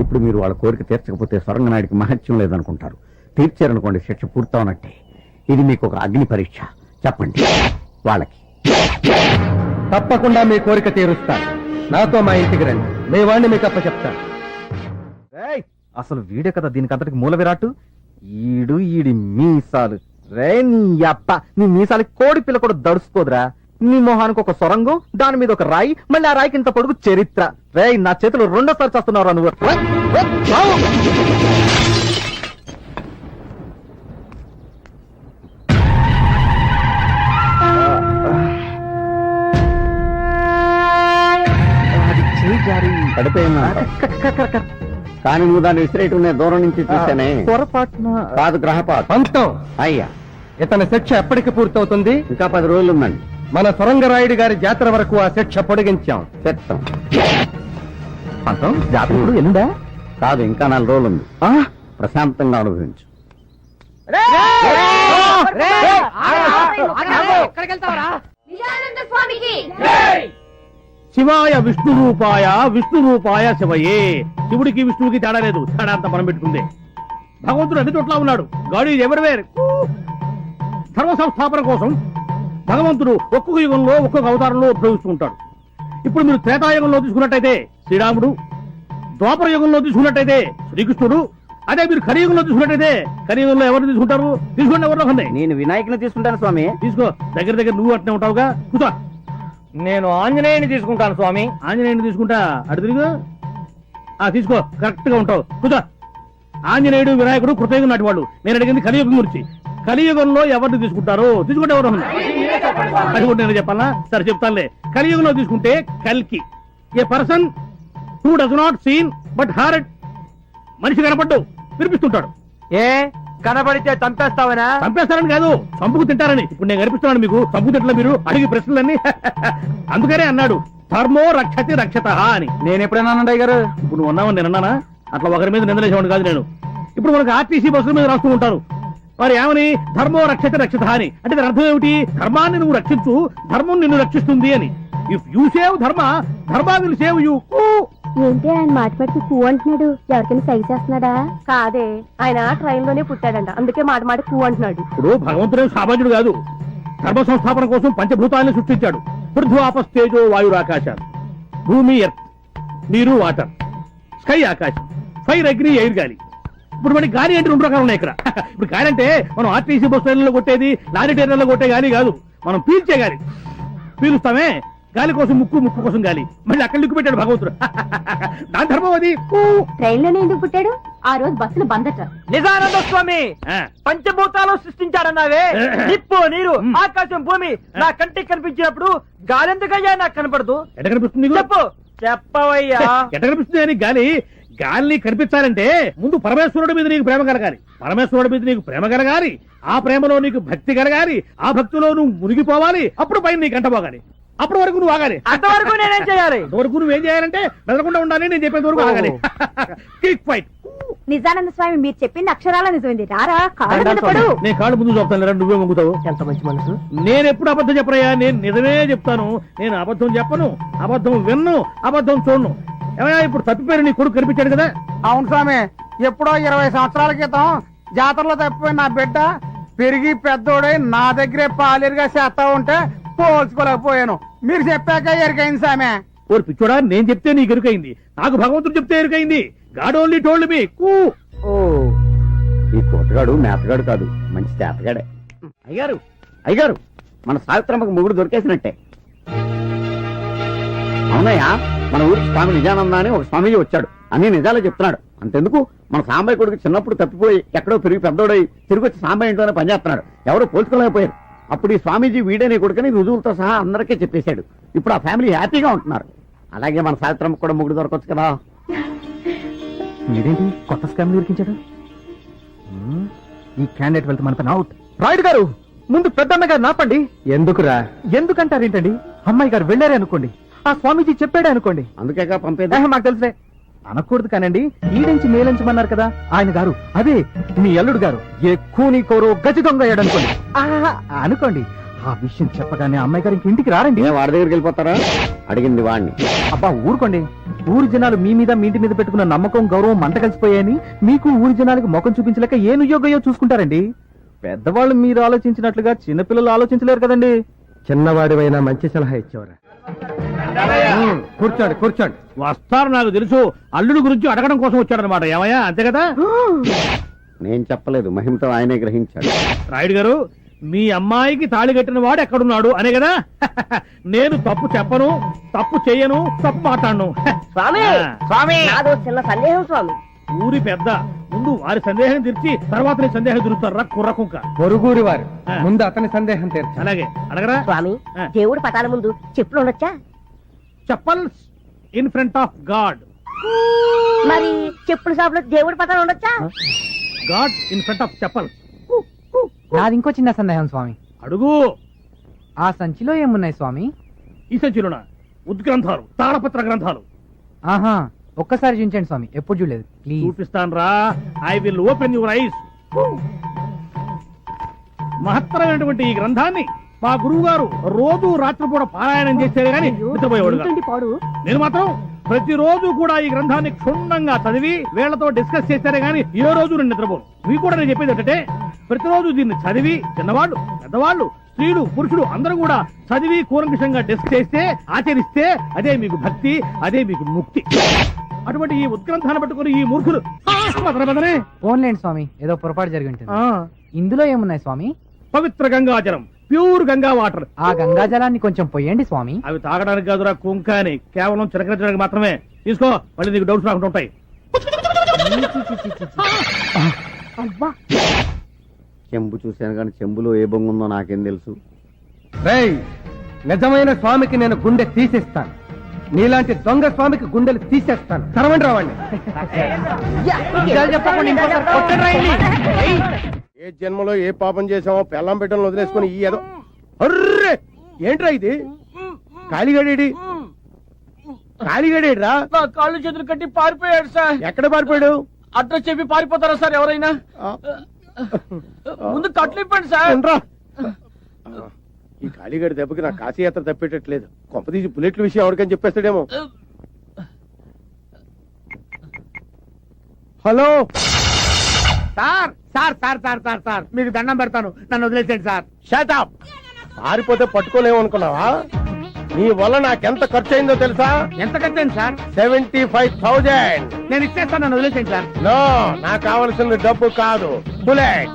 [SPEAKER 8] ఇప్పుడు మీరు వాళ్ళ కోరిక తీర్చకపోతే సొరంగనాయుడికి మహత్యం లేదనుకుంటారు. తీర్చారనుకోండి, శిక్ష పూర్తవునట్టే. ఇది మీకు ఒక అగ్ని పరీక్ష. చెప్పండి వాళ్ళకి.
[SPEAKER 2] తప్పకుండా మీ కోరిక తీరుస్తాను. నాతో మా ఇంటికి రండి, మీ వాడిని మీకు అప్ప చెప్తాను.
[SPEAKER 3] అసలు వీడే కదా దీనికి అంతటికి మూల విరాట్టు. ఈడి మీసాలు రే, నీ అప్ప నీ మీసాలకి కోడి పిల్ల కూడా దడుచుకోదురా. నీ మొహానికి ఒక సొరంగం, దాని మీద ఒక రాయి, మళ్ళీ ఆ రాయికి ఇంత పొడుగు చరిత్ర. రే, నా చేతులు రెండోసారి చేస్తున్నావురా నువ్వు.
[SPEAKER 8] పడిపోయిందా? కానీ నువ్వు దాన్ని విసిరేయటం నేను దూరం నుంచి చూసానే.
[SPEAKER 3] పొరపాటున
[SPEAKER 8] కాదు, గ్రహపాటు.
[SPEAKER 2] పంతం,
[SPEAKER 8] అయ్యా,
[SPEAKER 2] ఇతని శిక్ష ఎప్పటికి పూర్తవుతుంది?
[SPEAKER 8] ఇంకా 10 రోజులు ఉందండి.
[SPEAKER 2] మన సొరంగరాయుడు గారి జాతర వరకు ఆ శిక్ష పొడిగించాం.
[SPEAKER 8] చెప్తాం.
[SPEAKER 3] పంతం జాతకుడు ఎల్లుండా?
[SPEAKER 8] కాదు, ఇంకా 4 రోజులు ఉంది. ప్రశాంతంగా అనుభవించు.
[SPEAKER 2] శివాయ విష్ణు రూపాయ, విష్ణు రూపాయ శివయే. శివుడికి విష్ణువుకి తేడా లేదు, తేడా అంతా మనం పెట్టుకుందే. భగవంతుడు అన్ని చోట్ల ఉన్నాడు. God is everywhere. ధర్మ సంస్థాపన కోసం భగవంతుడు ఒక్కొక్క యుగంలో ఒక్కొక్క అవతారంలో ఉద్భవిస్తూ ఉంటాడు. ఇప్పుడు మీరు త్రేతాయుగంలో తీసుకున్నట్టయితే శ్రీరాముడు, ద్వాపర యుగంలో తీసుకున్నట్టయితే శ్రీకృష్ణుడు, అదే మీరు కలియుగంలో తీసుకున్నట్టయితే కలియుగంలో ఎవరిని తీసుకుంటారు? తీసుకోండి, ఎవరిలో ఉన్నాయి.
[SPEAKER 8] నేను వినాయకుని తీసుకుంటాను స్వామి.
[SPEAKER 2] తీసుకో, దగ్గర నువ్వు అట్నే ఉంటావుగా. కూర్చో.
[SPEAKER 3] నేను ఆంజనేయుని తీసుకుంటాను స్వామి.
[SPEAKER 2] ఆంజనేయుని తీసుకుంటా, అటు తిరుగు. తీసుకో, కరెక్ట్ గా ఉంటావు. కూర్చో. ఆంజనేయుడు, వినాయకుడు కృతయుగం నాటి వాళ్ళు. నేను అడిగింది కలియుగం గురించి. కలియుగంలో ఎవరిని తీసుకుంటారు? తీసుకుంటే ఎవరు? అది కూడా నేను చెప్పాలా? సరే చెప్తానులే. కలియుగంలో తీసుకుంటే కల్కి, a person who does not seen but heard. మనిషి కనపడ్డు, వినిపిస్తుంటాడు.
[SPEAKER 3] ఏ కనబడితే చంపేస్తావనా?
[SPEAKER 2] చంపేస్తారని కాదు, చంపుకు తింటారని. ఇప్పుడు నేను కనిపిస్తున్నాను మీకు, చంపుకు తింటలే మీరు అడిగి ప్రశ్నలన్నీ. అందుకనే అన్నాడు ధర్మో రక్షతి రక్షత అని.
[SPEAKER 3] నేను ఎప్పుడైనా అన్నయ్య గారు?
[SPEAKER 2] ఇప్పుడు నువ్వు ఉన్నావని నేను అన్నానా? అట్లా ఒకరి మీద నిందలేసేవాడు కాదు నేను. ఇప్పుడు మనకు ఆర్టీసీ బస్సుల మీద రాస్తూ ఉంటారు, మరి ఏమని? ధర్మో రక్షతి రక్షత అని. అంటే దాని అర్థం ఏమిటి? ధర్మాన్ని నువ్వు రక్షించు, ధర్మం నిన్ను రక్షిస్తుంది అని. ఇఫ్ యూ సేవ్ ధర్మ, ధర్మ విల్ సేవ్ యూ.
[SPEAKER 5] ఏంటి ఆయన మాట పెడితే కూ అంటున్నాడు? ఎవరికైనా సై చేస్తున్నాడా? కాదే, ఆయన ట్రైన్ లోనే పుట్టాడంట, అందుకే మాట కూ అంటున్నాడు.
[SPEAKER 2] ఇప్పుడు భగవంతుడే సామాన్యుడు కాదు. ధర్మ సంస్థాపన కోసం పంచభూతాలను సృష్టించాడు. పృథ్వీ ఆపస్ తేజో వాయురు ఆకాశాలు. భూమి ఎర్త్, నీరు వాటర్, స్కై ఆకాశం, ఫైర్ అగ్ని ఎయిర్ గాలి. ఇప్పుడు మనకి గాలి అంటే 2 రకాలు ఉన్నాయి ఇక్కడ. ఇప్పుడు గాలి అంటే మనం ఆర్టీసీ బస్ ట్రైన్లో కొట్టేది, లారీ ట్రైన్లో కొట్టే గాలి కాదు, మనం పీల్చే గాలి. పీలుస్తామే, గాలి కోసం ముక్కు, ముక్కు కోసం గాలి. మళ్ళీ అక్కడ లిక్కు పెట్టాడు భగవంతుడు. దాని ధర్మం అది.
[SPEAKER 5] ట్రైన్ లోనే ఎందుకు పుట్టాడు? ఆ రోజు బస్సులు బందట.
[SPEAKER 3] నిజానంద స్వామి పంచభూతాలు సృష్టించాడన్నావే, నిప్పు, నీరు, ఆకాశం, భూమి నా కంటికి కనిపించినప్పుడు గాలి ఎందుకయ్యా నాకు కనపడదు?
[SPEAKER 2] ఎట్ట కనిపిస్తుంది?
[SPEAKER 3] చెప్పు. చెప్పవయ్యా.
[SPEAKER 2] ఎట్ట కనిపిస్తుంది అని గాలి గాలి కనిపించాలంటే ముందు పరమేశ్వరుడి మీద నీకు ప్రేమ కలగాలి, పరమేశ్వరుడి మీద నీకు ప్రేమ కలగాలి, ఆ ప్రేమలో నీకు భక్తి కలగాలి, ఆ భక్తిలో నువ్వు మునిగిపోవాలి, అప్పుడు పైన నీకు గంట పోగాలి, అప్పటి వరకు నువ్వు ఆగాలి.
[SPEAKER 3] అంతవరకు నేనేం చేయాలి?
[SPEAKER 2] అంతవరకు నువ్వేం చేయాలంటే మెదలకుండా ఉండాలి, నేను చెప్పేంత వరకు ఆగాలి. Kick fight.
[SPEAKER 5] నిజానంద స్వామి మీరు చెప్పింది అక్షరాల నిజమైంది. రారా కాళ్ళ మీద పడు.
[SPEAKER 2] నేను కాళ్ళు ముందు చూపుతాను, నువ్వే మొంగుతావు.
[SPEAKER 3] ఎంత మంచి మనసు.
[SPEAKER 2] నేను ఎప్పుడు అబద్ధం చెప్పరయ్యా, నేను నిజమే చెప్తాను. నేను అబద్ధం చెప్పను, అబద్ధం విన్ను, అబద్ధం చూడను. ఏమయ్యా ఇప్పుడు తప్పిపోయారు, నీ కొడుకు కనిపించాడు కదా?
[SPEAKER 3] అవును స్వామి, ఎప్పుడో 20 సంవత్సరాల క్రితం జాతరలో తప్పిపోయిన నా బిడ్డ పెరిగి పెద్దోడై నా దగ్గరే పాలేరుగా చేస్తా ఉంటే పోల్చుకోలేకపోయాను. మీరు చెప్పాక ఎరికైంది స్వామి.
[SPEAKER 2] ఓరు పిచ్చోడా, నేను చెప్తే నీకు ఎరుకైంది, నాకు భగవంతుడు చెప్తే ఎరుకైంది. God only told me.
[SPEAKER 8] ఓ ఈ కోటగాడు మేతగాడు కాదు, మంచి చేతగాడే. అయ్యారు అయ్యారు, మన సావిత్రమ్మకు మొగుడు దొరికేసినట్టే. అవునయ్యా, మన ఊరికి స్వామి నిజానంద అని ఒక స్వామీజీ వచ్చాడు, అన్ని నిజాలే చెప్తున్నాడు. అంతెందుకు, మన సాంబయ్య కొడుకు చిన్నప్పుడు తప్పిపోయి ఎక్కడో పెరిగి పెద్దోడై తిరిగి వచ్చి సాంబయ్య ఇంట్లోనే పనిచేస్తున్నాడు. ఎవరో పోల్చుకోలేకపోయారు. అప్పుడు ఈ స్వామీజీ వీడే నీ కొడుకుని రుజువులతో సహా అందరికీ చెప్పేశాడు. ఇప్పుడు ఆ ఫ్యామిలీ హ్యాపీగా ఉంటున్నారు. అలాగే మన సావిత్రమ్మకు కూడా మొగుడు దొరకొచ్చు కదా.
[SPEAKER 3] మీరేంటి కొత్త స్కామ్ దొరికించాడు? ఈ క్యాండిడేట్ వెళ్తే మన పని అవుట్. రాయుడు గారు, ముందు పెద్దన్న గారు నాపండి. ఎందుకురా? ఎందుకంటారేంటండి? అమ్మాయి గారు వెళ్ళారే అనుకోండి, ఆ స్వామీజీ చెప్పాడే అనుకోండి.
[SPEAKER 8] అందుకేగా పంపేది.
[SPEAKER 3] మాకు తెలుసే. అనకూడదు కానండి, ఈడించి మేలించమన్నారు కదా ఆయన గారు, అదే మీ అల్లుడు గారు ఎక్కువ కోరో గజ దొంగ అయ్యాడు అనుకోండి. అనుకోండి, ఆ విషయం చెప్పగానే అమ్మాయి గారు ఇంటికి రారండి.
[SPEAKER 8] వాడి దగ్గరికి వెళ్ళిపోతారా? అడిగింది వాడిని.
[SPEAKER 3] అబ్బా ఊరుకోండి, ఊరి జనాలు మీ మీద మీ ఇంటి మీద పెట్టుకున్న నమ్మకం గౌరవం మంట కలిసిపోయాయని మీకు ఊరి జనాలకు ముఖం చూపించలేక ఏ నుయోగయో చూసుకుంటారండి. పెద్దవాళ్ళు మీరు ఆలోచించినట్లుగా చిన్నపిల్లలు ఆలోచించలేరు కదండి.
[SPEAKER 7] చిన్నవాడివైనా మంచి సలహా ఇచ్చేవరా. కూర్చోండి కూర్చోండి.
[SPEAKER 2] వస్తారు, నాకు తెలుసు. అల్లుడు గురించి అడగడం కోసం వచ్చాడనమాట. ఏమయ్యా, అంతే కదా?
[SPEAKER 8] నేను చెప్పలేదు, మహిమతో ఆయనే గ్రహించాడు.
[SPEAKER 2] రాయుడు గారు, మీ అమ్మాయికి తాళి కట్టిన వాడు ఎక్కడున్నాడు అనే కదా? నేను తప్పు చెప్పను, తప్పు చెయ్యను, తప్పు మాట్లాడను.
[SPEAKER 6] స్వామి
[SPEAKER 2] స్వామి,
[SPEAKER 6] నాదో చిన్న సందేహం స్వామి.
[SPEAKER 2] ఊరి పెద్ద, ముందు వారి సందేహం తీర్చి తర్వాత నీ సందేహం తీరుతారా కుర్ర కుంక.
[SPEAKER 7] పొరుగురి వారు ముందు అతని సందేహం తీర్చు.
[SPEAKER 2] అలాగే అడగరా.
[SPEAKER 6] స్వామి, దేవుడి పటాల ముందు చెప్పులు ఉండొచ్చా?
[SPEAKER 2] Chappals in front of God.
[SPEAKER 6] మరి చెప్పుల షాపులో దేవుడి పటాలు ఉండొచ్చా?
[SPEAKER 2] God in front of chappals.
[SPEAKER 3] నాది ఇంకో చిన్న సందేహం స్వామి.
[SPEAKER 2] అడుగు.
[SPEAKER 3] ఆ సంచిలో ఏమున్నాయి స్వామి?
[SPEAKER 2] ఈ సంచిలోన ఉద్గ్రంథాలు, తాళపత్ర గ్రంథాలు.
[SPEAKER 3] ఆహా, ఒక్కసారి చూపించండి స్వామి, ఎప్పుడు చూడలేదు. ప్లీజ్.
[SPEAKER 2] చూపిస్తాను రా. I will open your eyes. మహత్తరమైనటువంటి ఈ గ్రంథాన్ని మా గురువు గారు రోజు రాత్రిపూట పారాయణం చేసేది కానీ నిద్రపోయేవాడు కాదు.
[SPEAKER 5] పాడు
[SPEAKER 2] నేను మాత్రం ప్రతిరోజు కూడా ఈ గ్రంథాన్ని క్షుణ్ణంగా చదివి వీళ్లతో డిస్కస్ చేశారే గానీ ఏ రోజు నేను నిద్రపోను. మీకు కూడా నేను చెప్పేది ఏంటంటే, ప్రతిరోజు దీన్ని చదివి చిన్నవాళ్ళు, పెద్దవాళ్ళు, స్త్రీలు, పురుషుడు అందరూ కూడా చదివి కూలంకషంగా డిస్కస్ చేస్తే, ఆచరిస్తే అదే మీకు భక్తి, అదే మీకు ముక్తి. అటువంటి ఈ ఉద్గ్రంథాన్ని పట్టుకుని ఈ మూర్ఖులు
[SPEAKER 3] ఫోన్లేండి స్వామి, ఏదో పొరపాటు జరిగి ఉంటుంది. ఇందులో ఏమున్నాయి స్వామి?
[SPEAKER 2] పవిత్ర గంగాజలం, ప్యూర్ గంగా వాటర్.
[SPEAKER 3] ఆ గంగా జలాన్ని కొంచెం పొయ్యండి స్వామి.
[SPEAKER 2] అవి తాగడానికి కాదురా కుంక అని, కేవలం చిలకరించడానికి మాత్రమే. తీసుకో, మళ్ళీ నీకు డౌట్స్ రాకుండా ఉంటాయి.
[SPEAKER 8] చెంబు చూశాను కానీ చెంబులో ఏ బొంగు ఉందో నాకేం తెలుసు.
[SPEAKER 7] రేయ్, నిజమైన స్వామికి నేను గుండె తీసేస్తాను, నీలాంటి దొంగ స్వామికి గుండెలు తీసేస్తాను. తరవండి రావండి. ఏ జన్మలో ఏ పాపం చేసామో పెళ్ళం పెట్టడం వదిలేసుకుని ఈ ఏదో. అర్రే, ఏంట్రా ఇది? కాళీగడేడి కాళీగడేడ్రా?
[SPEAKER 3] నా కాళ్ళు చేతులు కట్టి పారిపోయాడు సార్.
[SPEAKER 7] ఎక్కడ పారిపోయాడు?
[SPEAKER 3] అడ్రస్ చెప్పి పారిపోతారా సార్ ఎవరైనా? ముందు కట్లు ఇప్పండి సార్.
[SPEAKER 7] ఈ కాళీగడి దెబ్బకి నా కాశీయాత్ర తప్పేటట్లేదు. కొంపతీసి బుల్లెట్ల విషయం ఎవరికని చెప్పేస్తాడేమో. Hello
[SPEAKER 2] sir sir sir sir sir sir మీకు దండం పెడతాను, నన్ను వదిలేసేయండి సార్.
[SPEAKER 7] షటప్. పారిపోతే పట్టుకోలేము అనుకున్నావా? నీ వల్ల నాకెంత ఖర్చు అయిందో తెలుసా?
[SPEAKER 2] ఎంత కట్టాను సార్?
[SPEAKER 7] 75,000.
[SPEAKER 2] నేను ఇచ్చేస్తాను, నన్ను వదిలేసేయండి సార్.
[SPEAKER 7] నో, నాకు కావలసింది డబ్బు కాదు, బుల్లెట్.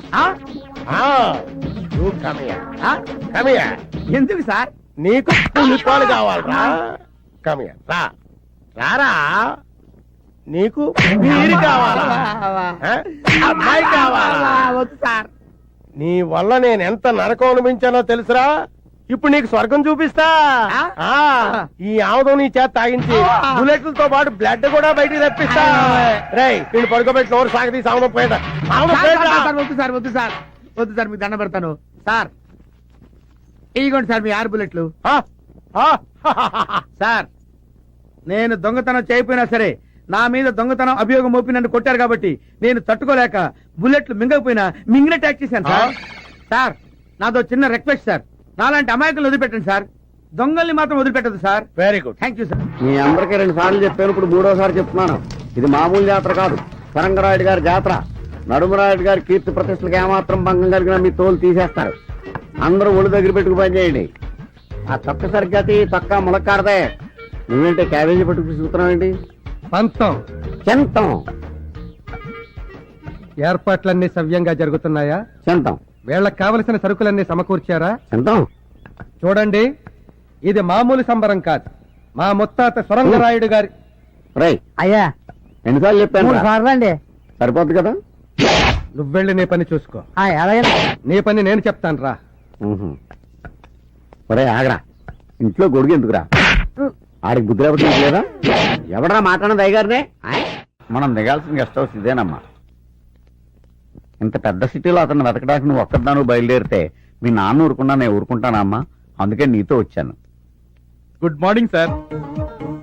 [SPEAKER 7] కమియా.
[SPEAKER 2] ఎందుకు సార్?
[SPEAKER 7] నీకు పులిపాలు కావాలరా? కమియా, రా రారా. నీకు మీరు కావాలా? అమ్మాయి కావాలా?
[SPEAKER 2] వద్దు సార్.
[SPEAKER 7] నీ వల్ల నేను ఎంత నరకం అనిపించానో తెలుసురా? ఇప్పుడు నీకు స్వర్గం చూపిస్తా ఆ, ఈ ఆముదం నీ చేత తాగించి బుల్లెట్లతో పాటు బ్లడ్ కూడా బయటికి తెప్పిస్తా. రేయ్ నేను పడుకోబెట్టి నోరు సాగదీసి ఆముదం పోయేట
[SPEAKER 2] వద్దు సార్ వద్దు సార్ వద్దు సార్ మీకు దండం పెడతాను సార్. ఇదిగోండి సార్ మీ 6 బుల్లెట్లు. సార్ నేను దొంగతనం చేయకపోయినా సరే నా మీద దొంగతనం అభియోగం మోపి నన్ను కొట్టారు కాబట్టి నేను తట్టుకోలేక బుల్లెట్లు మింగకపోయినా మింగిన ట్యాక్ చేశాను సార్. సార్ నాదో చిన్న రిక్వెస్ట్ సార్, నాలాంటి అమాయకులు వదిలిపెట్టండి సార్, దొంగల్ని మాత్రం వదిలిపెట్టదు sir.
[SPEAKER 7] Very good.
[SPEAKER 2] Thank you sir.
[SPEAKER 8] మీ అందరికీ 2 సార్లు చెప్పాను, ఇప్పుడు 3వ చెప్తున్నాను. ఇది మామూలు జాతర కాదు, సరంగరాయుడు గారి జాతర. నడుమరాయుడు గారి కీర్తి ప్రతిష్టలకు ఏమాత్రం భంగం కలిగినా మీ తోలు తీసేస్తారు. అందరూ ఒళ్ళు దగ్గర పెట్టుకు పని చేయండి. ఆ తొక్క సరిగ్గా తొక్క ములక్కాడదే. నువ్వేంటే క్యాబేజీ పట్టుకు చూస్తున్నావేంటి?
[SPEAKER 7] పంతం
[SPEAKER 8] చెంతం
[SPEAKER 7] ఏర్పాట్లన్నీ సవ్యంగా జరుగుతున్నాయా?
[SPEAKER 8] చెంతం
[SPEAKER 7] వీళ్ళకి కావలసిన సరుకులన్నీ సమకూర్చారా?
[SPEAKER 8] చెంతం
[SPEAKER 7] చూడండి, ఇది మామూలు సంబరం కాదు. మా ముత్తాత సొరంగరాయుడు గారి.
[SPEAKER 8] రై
[SPEAKER 6] అయ్యా
[SPEAKER 8] ఎన్నిసార్లు చెప్పాను?
[SPEAKER 6] అండి.
[SPEAKER 8] సరిపోద్ది కదా.
[SPEAKER 7] నువ్వెళ్ళి నీ పని చూసుకో.
[SPEAKER 6] అలాగే.
[SPEAKER 7] నీ పని నేను చెప్తాను రా.
[SPEAKER 8] ఒరే ఆగరా, ఇంట్లో గొడుగు ఎందుకురా? ఆడికి బుద్ధి రావటం లేదా? ఎవడరా మాట్లాడినది అయ్యగారినే? మనం దిగాల్సిన గెస్ట్ హౌస్ ఇదేనమ్మా. ఇంత పెద్ద సిటీలో అతను వెతకడానికి నువ్వు ఒక్కదాను బయలుదేరితే మీ నాన్న ఊరుకున్నా నేను ఊరుకుంటానా అమ్మా? అందుకే నీతో వచ్చాను.
[SPEAKER 2] Good morning sir.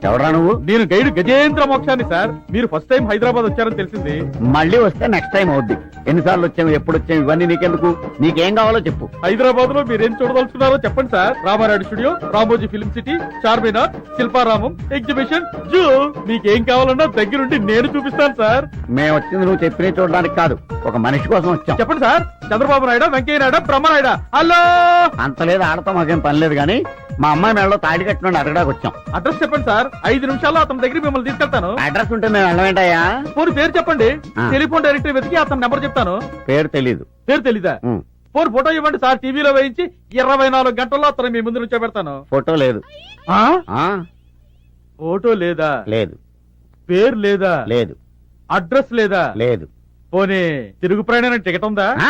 [SPEAKER 8] ఎవడరా నువ్వు?
[SPEAKER 2] నేను గైడ్ గజేంద్ర మోక్షాన్ని సార్. మీరు ఫస్ట్ టైం హైదరాబాద్ వచ్చారని తెలిసింది.
[SPEAKER 8] మళ్ళీ వస్తే నెక్స్ట్ టైం అవుద్ది. ఎన్నిసార్లు వచ్చాము, ఎప్పుడు వచ్చాము, ఇవన్నీ నీకెందుకు? నీకేం కావాలో చెప్పు.
[SPEAKER 2] హైదరాబాద్ లో మీరేం చూడదలుచుకున్నారో చెప్పండి sir. Ramarayudu studio, Ramoji film city, Charminar, Shilparamam, exhibition, zoo, మీకేం కావాలన్నా దగ్గరుండి నేను చూపిస్తాను సార్.
[SPEAKER 8] మేము వచ్చింది నువ్వు చెప్పిన చూడడానికి కాదు, ఒక మనిషి కోసం వచ్చాం.
[SPEAKER 2] చెప్పండి సార్. చంద్రబాబు నాయుడు, వెంకయ్య నాయుడు, బ్రహ్మనాయుడు. హలో.
[SPEAKER 8] అంత లేదు, ఆడతాం, మాకేం పని లేదు. కానీ మా అమ్మాయి మెడలో తాడి కట్టిన అడగడానికి వచ్చాం.
[SPEAKER 2] అడ్రస్ చెప్పండి సార్. 5 నిమిషాల్లో అతని దగ్గర మిమ్మల్ని తీసుకెళ్తాను.
[SPEAKER 8] అడ్రస్ ఉంటే మేము వెళ్ళమేంటయ్యా?
[SPEAKER 2] పోనీ పేరు చెప్పండి.
[SPEAKER 8] ఆ.
[SPEAKER 2] టెలిఫోన్ డైరెక్టరీ వెతికి అతని నెంబర్ చెప్తాను.
[SPEAKER 8] పేరు తెలీదు.
[SPEAKER 2] పేరు తెలీదా?
[SPEAKER 8] ఉమ్.
[SPEAKER 2] పోనీ ఫోటో ఇవ్వండి సార్. టీవీలో వేయించి 24 గంటల్లో అతను మీ ముందు నుంచో పెడతాను.
[SPEAKER 8] ఫోటో లేదు. ఆ
[SPEAKER 2] ఫోటో లేదా?
[SPEAKER 8] లేదు.
[SPEAKER 2] పేరు లేదా?
[SPEAKER 8] లేదు.
[SPEAKER 2] అడ్రస్ లేదా?
[SPEAKER 8] లేదు.
[SPEAKER 2] పోనీ తిరుగు ప్రయాణం టికెట్ ఉందా?
[SPEAKER 8] ఆ?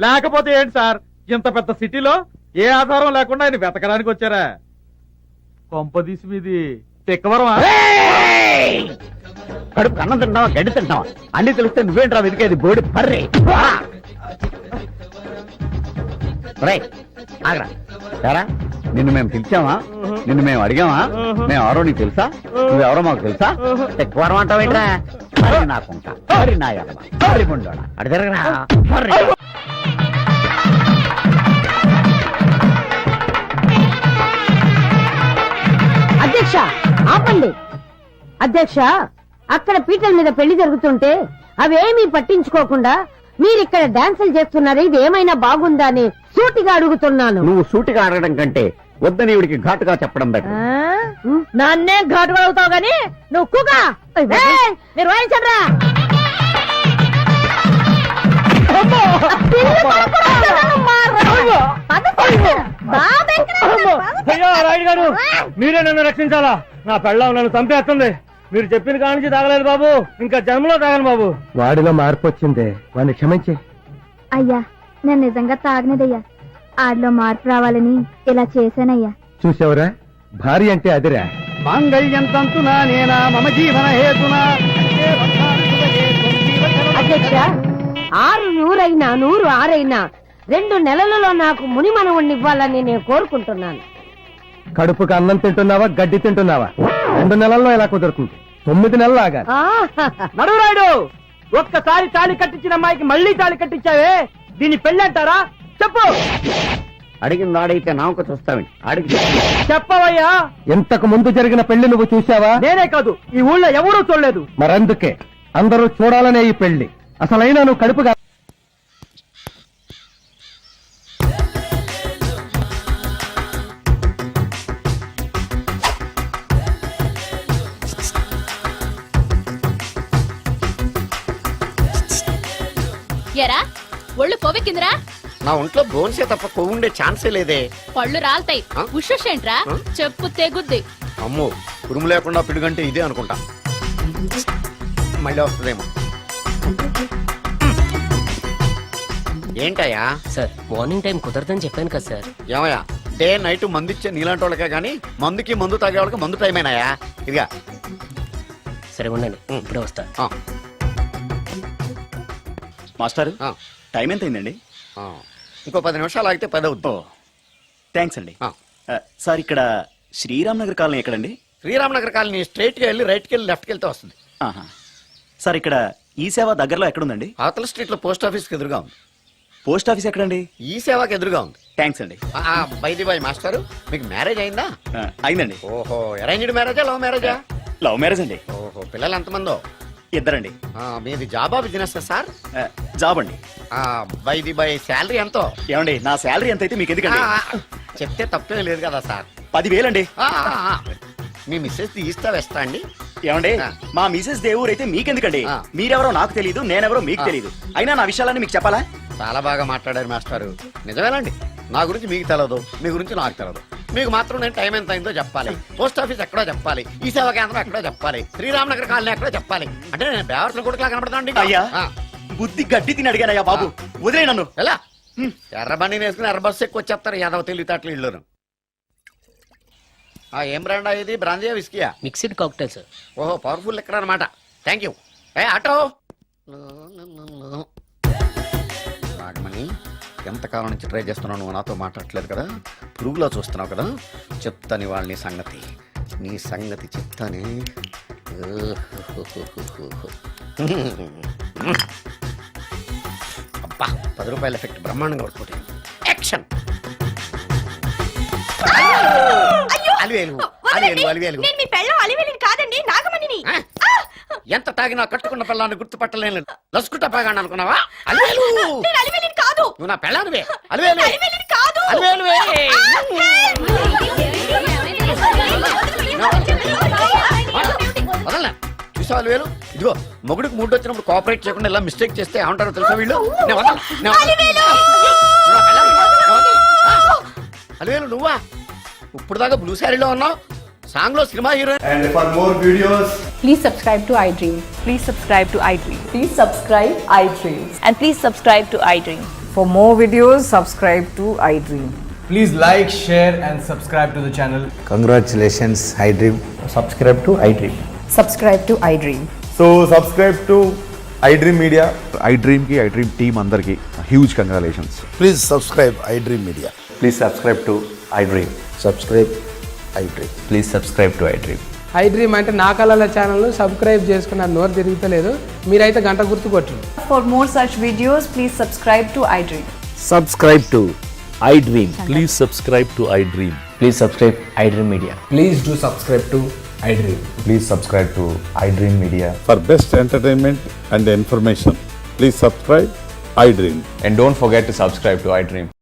[SPEAKER 2] లేకపోతే ఏంటి సార్, ఇంత పెద్ద సిటీలో ఏ ఆధారం లేకుండా ఆయన వెతకడానికి వచ్చారా? కొంపదీసి మీది తిక్కవరమా?
[SPEAKER 8] కడుపు అన్నం తింటావా, గడ్డి తింటావా? అన్ని తెలిస్తే నువ్వేంట్రా వెతికేది? బోడి పర్రే. ఆగరా. సరా, నిన్ను మేము పిలిచామా? నిన్ను మేము అడిగామా? మేము ఎవరో నీకు తెలుసా? నువ్వెవరో మాకు తెలుసా? ఎక్కువ అంటావేంట్రా? మరి నాకుంటా, మరి నా ఎడమ, మరి ముండోడా, అడి తిరగరా.
[SPEAKER 6] అధ్యక్ష ఆపండి. అధ్యక్ష, అక్కడ పీటల మీద పెళ్లి జరుగుతుంటే అవేమీ పట్టించుకోకుండా మీరిక్కడ డాన్సులు చేస్తున్నారు. ఇది ఏమైనా బాగుందా అని సూటిగా అడుగుతున్నాను.
[SPEAKER 8] నువ్వు సూటిగా అడగడం కంటే వద్దని ఇవిడికి ఘాటుగా చెప్పడం బెటర్.
[SPEAKER 6] నన్నే ఘాటుగా అవుతావు గాని నువ్వు కుగా మీరు వాయించండ్రా.
[SPEAKER 7] రాయుడు గారు, మీరే నన్ను రక్షించాలా? నా పెళ్ళం నన్ను చంపేస్తుంది. మీరు చెప్పిన కానించి తాగలేదు బాబు, ఇంకా జన్మలో తాగను బాబు. వాడిలో మార్పు వచ్చిందే, వాడిని క్షమించి.
[SPEAKER 5] అయ్యా నేను నిజంగా తాగనేదయ్యా. ఆడిలో మార్పు రావాలని ఇలా చేశానయ్యా.
[SPEAKER 7] చూసావురా, భార్య అంటే అదిరా.
[SPEAKER 2] మాంగళ్యం తంతునా నేనా మమ జీవన హేతునా.
[SPEAKER 6] అధ్యక్ష, 6 నూరైనా 100 ఆరైనా 2 నెలలలో నాకు ముని మనవుణ్ణి ఇవ్వాలని నేను కోరుకుంటున్నాను.
[SPEAKER 7] కడుపుకి అన్నం తింటున్నావా, గడ్డి తింటున్నావా? 2 నెలల్లో ఎలా కుదురుతుంది? 9 నెలలు ఆగాలి.
[SPEAKER 2] నడురాయుడు, ఒక్కసారి తాళి కట్టించిన అమ్మాయికి మళ్ళీ తాళి కట్టించావే, దీన్ని పెళ్ళంటారా? చెప్పు.
[SPEAKER 8] అడిగింది ఆడైతే నామక చూస్తావేంటి? అడిగి
[SPEAKER 2] చెప్పవయ్యా.
[SPEAKER 7] ఇంతకు ముందు జరిగిన పెళ్లి నువ్వు చూసావా?
[SPEAKER 2] నేనే కాదు, ఈ ఊళ్ళో ఎవరూ చూడలేదు.
[SPEAKER 7] మరందుకే అందరూ చూడాలనే ఈ పెళ్లి. అసలైనా నువ్వు కడుపుగా
[SPEAKER 9] ఎరా ఒళ్ళు కొవ్వెక్కిందిరా?
[SPEAKER 8] నా ఒంట్లో బోన్సే తప్ప కొవ్వు ఉండే ఛాన్సే లేదే.
[SPEAKER 9] పళ్ళు రాల్తాయి. ఉషేంట్రా? చెప్పు తెగుద్ది.
[SPEAKER 8] అమ్మో, ఉరుము లేకుండా పిడుగంటే ఇదే అనుకుంటా. మళ్ళీ వస్తుందేమో. ఏంటయ్యా?
[SPEAKER 10] సార్ మార్నింగ్ టైం కుదరదని చెప్పాను కదా సార్.
[SPEAKER 8] ఏమయ్యా, డే నైట్ మందు ఇచ్చే నీలాంటి వాళ్ళకే కానీ మందుకి మందు తాగే వాళ్ళకి మందు టైం అయినాయా ఇదిగా.
[SPEAKER 7] సరే ఉండండి, ఇప్పుడే వస్తా.
[SPEAKER 10] మాస్టర్
[SPEAKER 8] ఆ.
[SPEAKER 10] టైం ఎంత అయిందండి?
[SPEAKER 8] ఇంకో 10 నిమిషాలు ఆగితే 10 అవుతుంది.
[SPEAKER 10] థ్యాంక్స్ అండి. సార్ ఇక్కడ శ్రీరామ్ నగర్ కాలనీ ఎక్కడండి?
[SPEAKER 8] శ్రీరామనగర్ కాలనీ స్ట్రైట్కి వెళ్ళి రైట్కి వెళ్ళి లెఫ్ట్కి వెళ్తే వస్తుంది.
[SPEAKER 10] ఆహా. సార్ ఇక్కడ ఈ సేవ దగ్గరలో ఎక్కడుందండి?
[SPEAKER 8] అవతల స్ట్రీట్లో పోస్ట్ ఆఫీస్కి ఎదురుగా ఉంది.
[SPEAKER 10] పోస్ట్ ఆఫీస్ ఎక్కడండి?
[SPEAKER 8] ఈ సేవకి ఎదురుగా ఉంది.
[SPEAKER 10] థ్యాంక్స్ అండి.
[SPEAKER 8] బైది బాయ్ మాస్టారు, మీకు మ్యారేజ్ అయిందా?
[SPEAKER 10] అయిందండి.
[SPEAKER 8] ఓహో, అరేంజ్డ్ మ్యారేజా లవ్ మ్యారేజా?
[SPEAKER 10] లవ్ మ్యారేజ్ అండి.
[SPEAKER 8] ఓహో, పిల్లలు ఎంతమందో?
[SPEAKER 10] ఇద్దరండి.
[SPEAKER 8] మీది జాబా బిజినెస్ సార్?
[SPEAKER 10] జాబ్ అండి.
[SPEAKER 8] బైది బాయ్ శాలరీ ఎంతో?
[SPEAKER 10] ఏమండి నా శాలరీ ఎంత అయితే మీకు ఎందుకండి?
[SPEAKER 8] చెప్తే తప్పేం లేదు కదా సార్.
[SPEAKER 10] 10,000 అండి.
[SPEAKER 8] మీ మిస్సెస్ తీస్తా వేస్తా అండి.
[SPEAKER 10] ఏమండి మా మిసెస్ దేవుడు అయితే మీకెందుకండి?
[SPEAKER 8] ఆ.
[SPEAKER 10] మీరెవరో నాకు తెలియదు, నేనెవరో మీకు తెలియదు. అయినా నా విషయాలన్నీ మీకు చెప్పాలా?
[SPEAKER 8] చాలా బాగా మాట్లాడారు మాస్టారు. నిజమేనండి, నా గురించి మీకు తెలదు, మీ గురించి నాకు తెలదు. మీకు మాత్రం నేను టైం ఎంత అయిందో చెప్పాలి, పోస్ట్ ఆఫీస్ ఎక్కడో చెప్పాలి, ఈ సేవా కేంద్రం ఎక్కడో చెప్పాలి, శ్రీరామనగర్ కాలనీ ఎక్కడో చెప్పాలి. అంటే నేను బేవర్సన కొడుకులా కనపడతాను.
[SPEAKER 10] అయ్యా బుద్ధి గడ్డి తిని అడిగానయ్యా బాబు, వదిలే నన్ను.
[SPEAKER 8] ఎలా ఎర్ర బండి వేసుకుని ఎర్ర బస్సు ఎక్కువ వచ్చేస్తారు యాదవ తెలివితేటలు ఇళ్ళును. ఏం బ్రాండా ఇది? బ్రాంజియా విస్కియా?
[SPEAKER 7] Mixed cocktail sir.
[SPEAKER 8] ఓహో, పవర్ఫుల్ ఎక్కడ అనమాట. Thank you. ఆటో నాగమణి, ఎంతకాలం నుంచి ట్రై చేస్తున్నావు, నువ్వు నాతో మాట్లాడట్లేదు కదా, పురుగులో చూస్తున్నావు కదా, చెప్తాని వాళ్ళని సంగతి, నీ సంగతి చెప్తానే. అబ్బా, 10 రూపాయల ఎఫెక్ట్ బ్రహ్మాండంగా కొట్టుకుంటే. యాక్షన్. అలివేలు అలివేలు అలివేలు.
[SPEAKER 5] నేను మీ పెళ్ళం అలివేలిని కాదండి, నాగమణిని.
[SPEAKER 8] ఎంత తాగినా కట్టుకున్న పిల్లాన్ని గుర్తుపట్టలేను లసుకుంటా పాగాను అనుకున్నావా? అలివేలు
[SPEAKER 5] నేను అలివేలిని కాదు.
[SPEAKER 8] నువ్వు నా పెళ్ళానివే. అలివేలు
[SPEAKER 5] అలివేలిని కాదు.
[SPEAKER 8] అలివేలువే. వదలనా? చూసావా అలివేలు? ఇదిగో మొగుడికి మూడు వచ్చినప్పుడు కోఆపరేట్ చేయకుండా ఇలా మిస్టేక్ చేస్తే ఏమంటారో తెలుసా వీళ్ళు? నేను వదలను, నేను వదలను. నువ్వు నా పెళ్ళానివి. నేను వదలను. అలివేలు నువ్వా? ఇప్పుడు దాకా బ్లూ శారీలో ఉన్నావు, సాంగ్ లో cinema heroine.
[SPEAKER 2] And for more videos,
[SPEAKER 9] Please subscribe to iDream. Please subscribe to iDream. Please subscribe iDream. And please subscribe to iDream.
[SPEAKER 11] For more videos, subscribe to iDream.
[SPEAKER 2] please like, share and subscribe to the channel.
[SPEAKER 12] Congratulations, iDream.
[SPEAKER 2] Subscribe to iDream.
[SPEAKER 11] Subscribe to iDream.
[SPEAKER 12] So subscribe to iDream Media. iDream ki iDream team andarki huge congratulations. Please subscribe iDream Media. Please subscribe to iDream. Subscribe iDream. Please subscribe to iDream.
[SPEAKER 11] iDream అంటే నా కళల channel subscribe చేసుకున్న నోరు తిరుగుతలేదు, మీరైతే గంట గుర్తు కొట్టండి.
[SPEAKER 9] For more such videos, please subscribe to iDream.
[SPEAKER 12] Subscribe to iDream. Please subscribe to iDream. Please subscribe iDream Media.
[SPEAKER 11] Please do subscribe to iDream.
[SPEAKER 12] Please subscribe to iDream Media.
[SPEAKER 13] For best entertainment and information, please subscribe iDream.
[SPEAKER 12] And don't forget to subscribe to iDream.